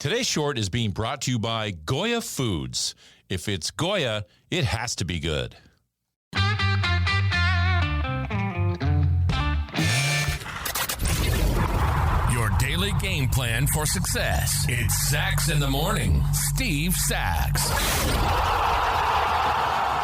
Today's short is being brought to you by Goya Foods. If it's Goya, it has to be good. Your daily game plan for success. It's Sachs in the Morning. Steve Sachs.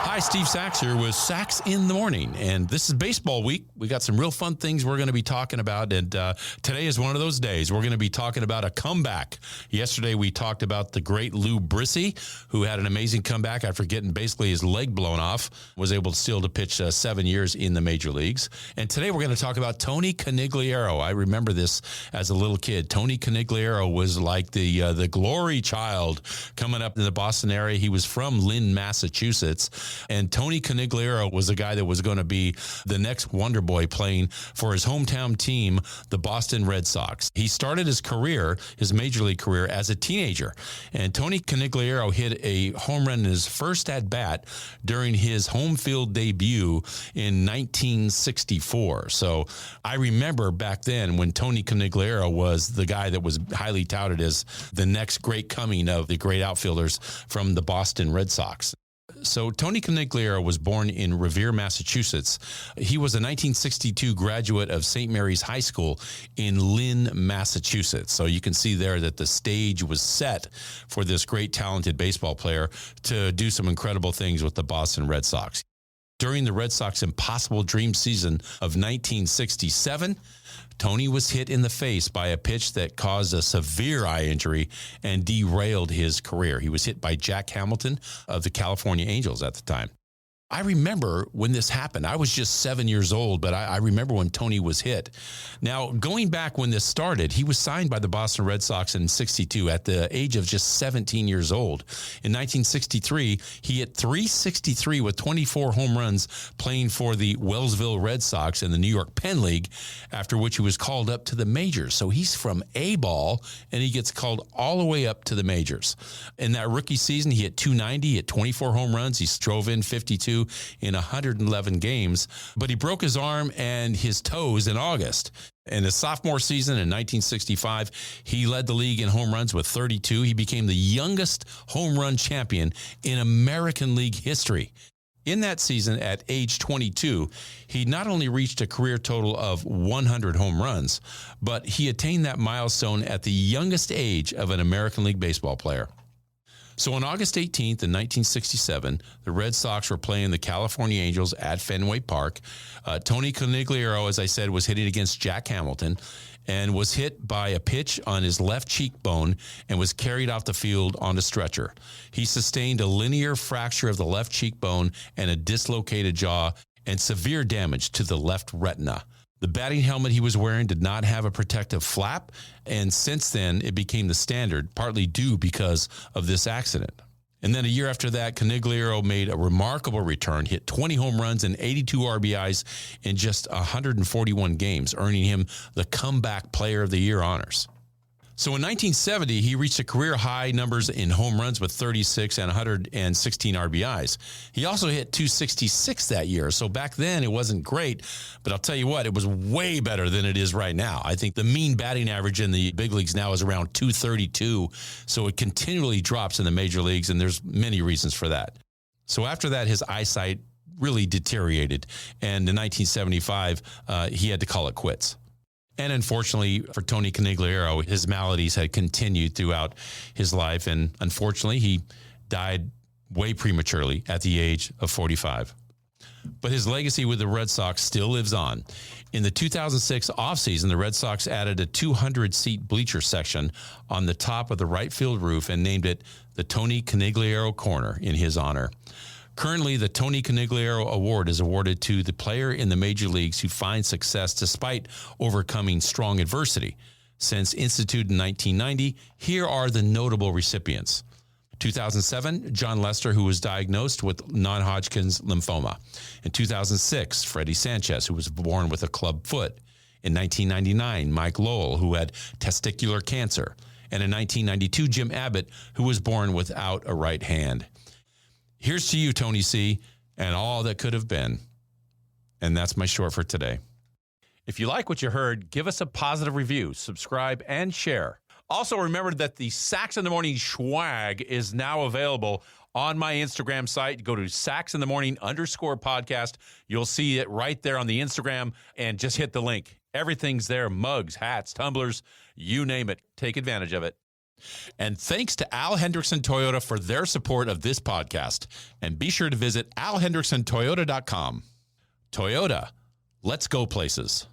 Hi, Steve Sachs here with Sachs in the Morning, and this is baseball week. We got some real fun things we're going to be talking about, and today is one of those days. We're going to be talking about a comeback. Yesterday, we talked about the great Lou Brissy, who had an amazing comeback after getting basically his leg blown off, was able still to pitch 7 years in the major leagues. And today, we're going to talk about Tony Conigliaro. I remember this as a little kid. Tony Conigliaro was like the glory child coming up in the Boston area. He was from Lynn, Massachusetts. And Tony Conigliaro was the guy that was going to be the next wonder boy playing for his hometown team, the Boston Red Sox. He started his career, his major league career, as a teenager. And Tony Conigliaro hit a home run in his first at-bat during his home field debut in 1964. So I remember back then when Tony Conigliaro was the guy that was highly touted as the next great coming of the great outfielders from the Boston Red Sox. So Tony Conigliaro was born in Revere, Massachusetts. He was a 1962 graduate of St. Mary's High School in Lynn, Massachusetts. So you can see there that the stage was set for this great talented baseball player to do some incredible things with the Boston Red Sox. During the Red Sox impossible dream season of 1967, Tony was hit in the face by a pitch that caused a severe eye injury and derailed his career. He was hit by Jack Hamilton of the California Angels at the time. I remember when this happened. I was just 7 years old, but I remember when Tony was hit. Now, going back when this started, he was signed by the Boston Red Sox in 62 at the age of just 17 years old. In 1963, he hit .363 with 24 home runs playing for the Wellsville Red Sox in the New York Penn League, after which he was called up to the majors. So he's from A-ball, and he gets called all the way up to the majors. In that rookie season, he hit .290, he hit 24 home runs, he drove in 52 in 111 games, but he broke his arm and his toes in August. In his sophomore season in 1965, he led the league in home runs with 32. He became the youngest home run champion in American League history. In that season, at age 22, he not only reached a career total of 100 home runs, but he attained that milestone at the youngest age of an American League baseball player. So on August 18th in 1967, the Red Sox were playing the California Angels at Fenway Park. Tony Conigliaro, as I said, was hitting against Jack Hamilton and was hit by a pitch on his left cheekbone and was carried off the field on a stretcher. He sustained a linear fracture of the left cheekbone and a dislocated jaw and severe damage to the left retina. The batting helmet he was wearing did not have a protective flap, and since then it became the standard, partly due because of this accident. And then a year after that, Conigliaro made a remarkable return, hit 20 home runs and 82 RBIs in just 141 games, earning him the Comeback Player of the Year honors. So in 1970, he reached a career-high numbers in home runs with 36 and 116 RBIs. He also hit .266 that year, so back then it wasn't great, but I'll tell you what, it was way better than it is right now. I think the mean batting average in the big leagues now is around .232, so it continually drops in the major leagues, and there's many reasons for that. So after that, his eyesight really deteriorated, and in 1975, he had to call it quits. And unfortunately for Tony Conigliaro, his maladies had continued throughout his life. And unfortunately, he died way prematurely at the age of 45. But his legacy with the Red Sox still lives on. In the 2006 offseason, the Red Sox added a 200-seat bleacher section on the top of the right field roof and named it the Tony Conigliaro Corner in his honor. Currently, the Tony Conigliaro Award is awarded to the player in the major leagues who finds success despite overcoming strong adversity. Since instituted in 1990, here are the notable recipients. 2007, John Lester, who was diagnosed with non-Hodgkin's lymphoma. In 2006, Freddie Sanchez, who was born with a club foot. In 1999, Mike Lowell, who had testicular cancer. And in 1992, Jim Abbott, who was born without a right hand. Here's to you, Tony C., and all that could have been. And that's my short for today. If you like what you heard, give us a positive review, subscribe, and share. Also, remember that the Sax in the Morning swag is now available on my Instagram site. Go to saxinthemorning_podcast. You'll see it right there on the Instagram, and just hit the link. Everything's there. Mugs, hats, tumblers, you name it. Take advantage of it. And thanks to Al Hendrickson Toyota for their support of this podcast. And be sure to visit alhendricksontoyota.com. Toyota, let's go places.